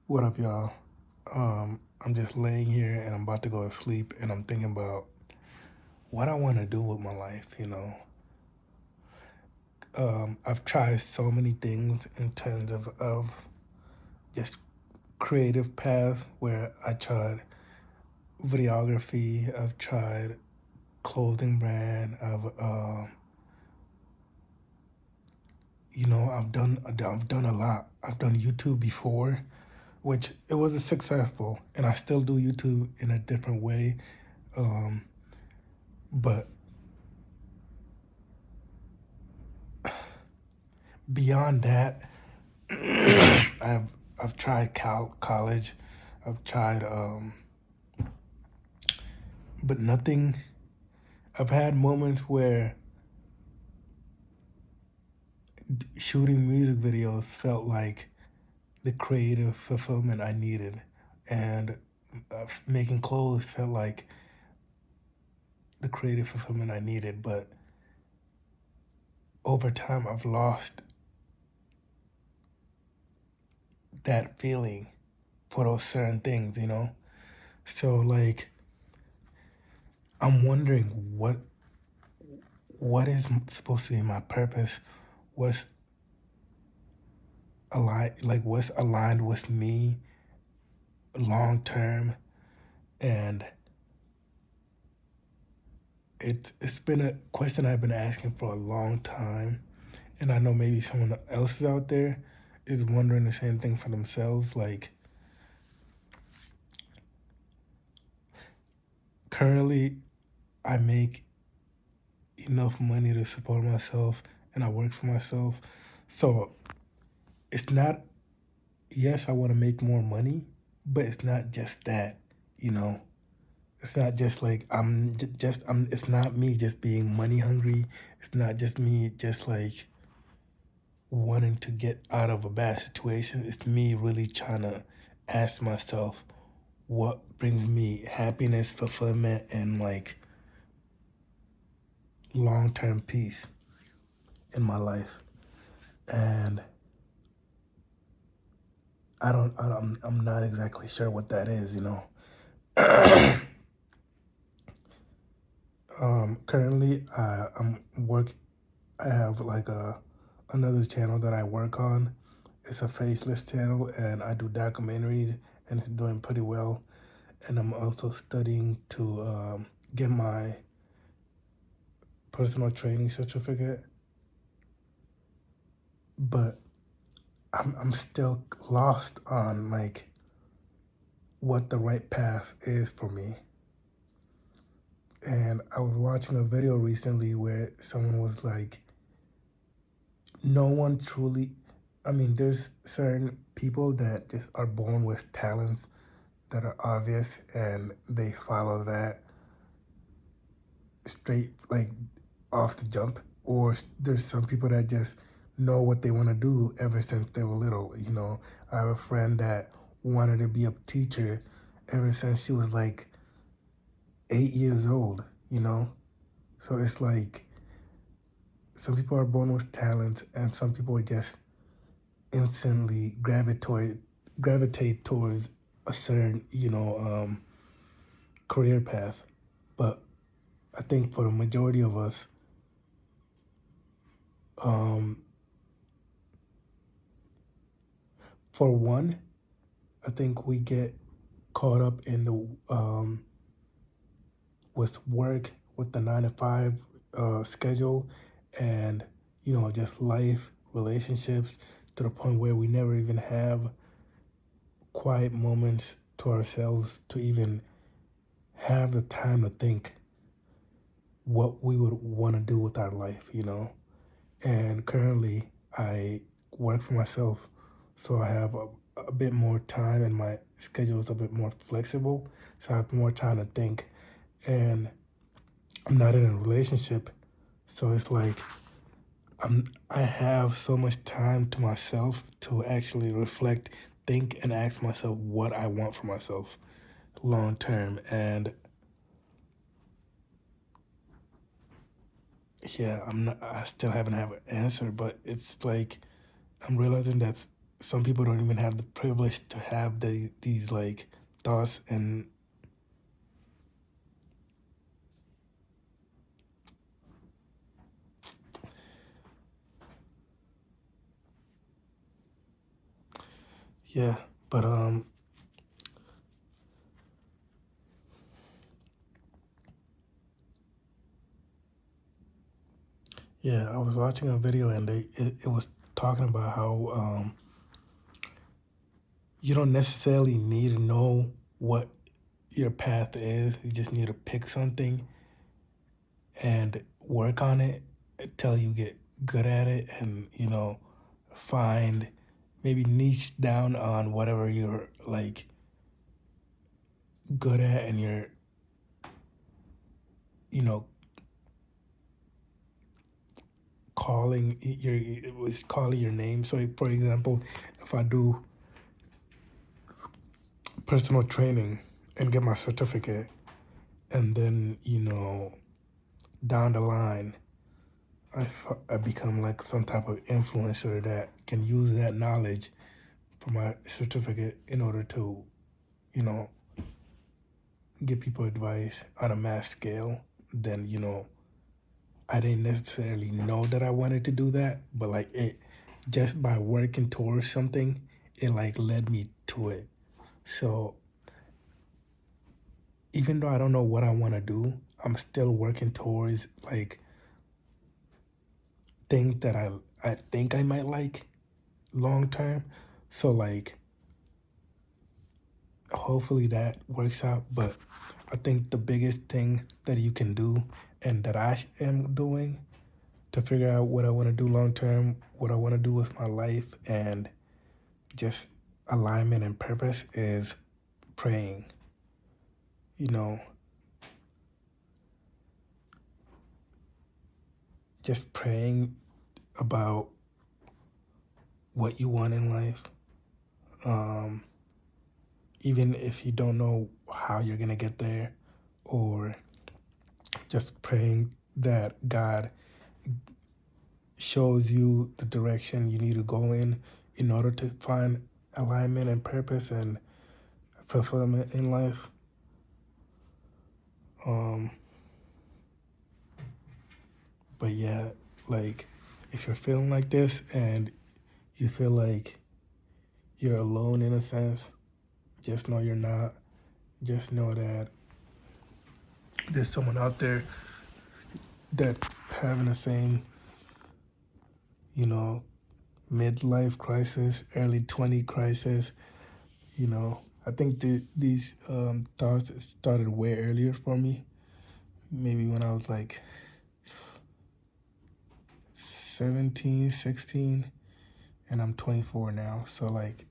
What up, y'all? I'm just laying here and I'm about to go to sleep and I'm thinking about what I want to do with my life. I've tried so many things in terms of just creative paths where I tried videography, I've tried clothing brand, I've done a lot. I've done YouTube before, which it wasn't successful, and I still do YouTube in a different way. Um, but beyond that, I've I've tried college, I've tried, but nothing. I've had moments where shooting music videos felt like the creative fulfillment I needed, and making clothes felt like the creative fulfillment I needed. But over time, I've lost that feeling for those certain things. So like, I'm wondering what is supposed to be my purpose. What's what's aligned with me long term, and it's been a question I've been asking for a long time, and I know maybe someone else is out there is wondering the same thing for themselves. Like, currently I make enough money to support myself and I work for myself. So it's not, yes, I want to make more money, but it's not just that, you know. It's not just like it's not me just being money hungry. It's not just me just like wanting to get out of a bad situation. It's me really trying to ask myself what brings me happiness, fulfillment, and like long term peace in my life. And I'm not exactly sure what that is. Currently, I have like another channel that I work on. It's a faceless channel, and I do documentaries, and it's doing pretty well. And I'm also studying to get my personal training certificate, but I'm still lost on like what the right path is for me. And I was watching a video recently where someone was like, no one truly, I mean, there's certain people that just are born with talents that are obvious and they follow that straight, like off the jump. Or there's some people that just know what they want to do ever since they were little. I have a friend that wanted to be a teacher ever since she was like 8 years old. So it's like some people are born with talent and some people are just instantly gravitate towards a certain career path. But I think for the majority of us, um, for one, I think we get caught up in the with work, with the 9 to 5 schedule, and just life, relationships, to the point where we never even have quiet moments to ourselves to even have the time to think what we would want to do with our life. And currently, I work for myself, so I have a bit more time, and my schedule is a bit more flexible, so I have more time to think. And I'm not in a relationship, so it's like I have so much time to myself to actually reflect, think, and ask myself what I want for myself long term. And yeah, I still haven't have an answer, but it's like I'm realizing that some people don't even have the privilege to have these like thoughts. And yeah, but yeah, I was watching a video and it was talking about how you don't necessarily need to know what your path is. You just need to pick something and work on it until you get good at it, and find, maybe niche down on whatever you're like good at, and you're you know it was calling your name. So for example, if I do personal training and get my certificate, and then down the line I become like some type of influencer that can use that knowledge for my certificate in order to you know give people advice on a mass scale, then I didn't necessarily know that I wanted to do that, but like it, just by working towards something, it like led me to it. So even though I don't know what I want to do, I'm still working towards like things that I think I might like long term. So like hopefully that works out. But I think the biggest thing that you can do, and that I am doing to figure out what I want to do long term, what I want to do with my life, and just alignment and purpose, is praying. You know, just praying about what you want in life. Um, Even if you don't know how you're going to get there, or just praying that God shows you the direction you need to go in order to find alignment and purpose and fulfillment in life. Um, but yeah, like if you're feeling like this and you feel like you're alone in a sense, just know you're not. Just know that there's someone out there that's having the same, you know, midlife crisis, early 20 crisis. I think these thoughts started way earlier for me. Maybe when I was like 17, 16, and I'm 24 now. So like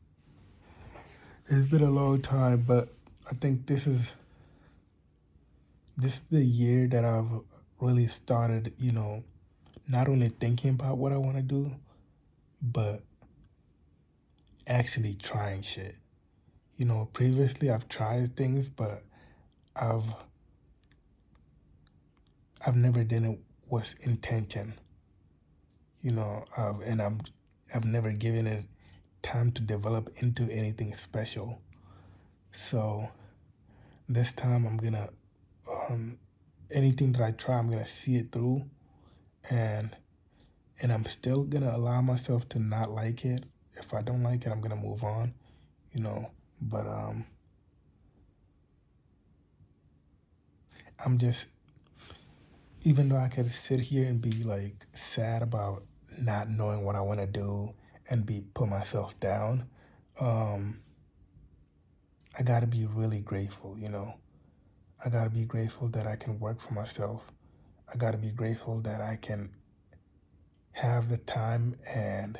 it's been a long time, but I think this is the year that I've really started, not only thinking about what I want to do, but actually trying shit. Previously I've tried things, but I've I've never done it with intention. And I've never given it time to develop into anything special. So this time I'm gonna um, anything that I try, I'm gonna see it through, and I'm still gonna allow myself to not like it. If I don't like it, I'm gonna move on. You know, but I'm just, even though I could sit here and be like sad about not knowing what I want to do and be put myself down, um, I gotta be really grateful. I gotta be grateful that I can work for myself. I gotta be grateful that I can have the time and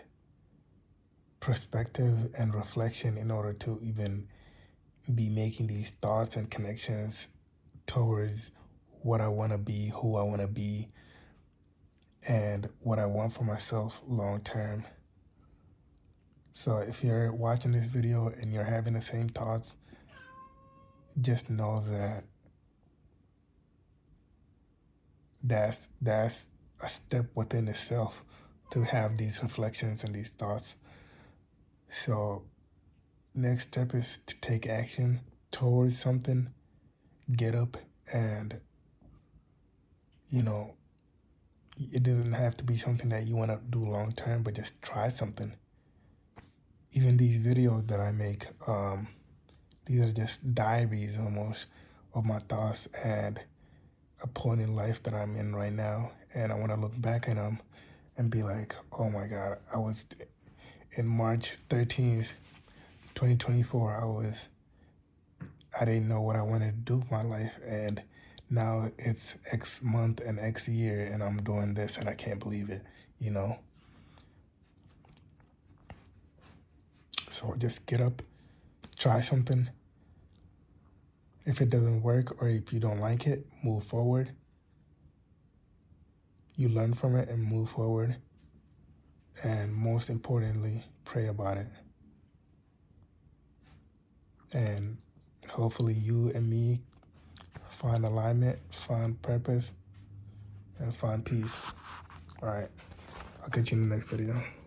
perspective and reflection in order to even be making these thoughts and connections towards what I want to be, who I want to be, and what I want for myself long term. So if you're watching this video and you're having the same thoughts, just know that that's a step within itself to have these reflections and these thoughts. So next step is to take action towards something. Get up and, you know, it doesn't have to be something that you want to do long term, but just try something. Even these videos that I make, these are just diaries almost of my thoughts and a point in life that I'm in right now. And I want to look back at them and be like, oh my God, I was in March 13th, 2024, I didn't know what I wanted to do with my life. And now it's X month and X year and I'm doing this and I can't believe it, you know? So just get up, try something. If it doesn't work or if you don't like it, move forward. You learn from it and move forward. And most importantly, pray about it. And hopefully you and me find alignment, find purpose, and find peace. All right. I'll catch you in the next video.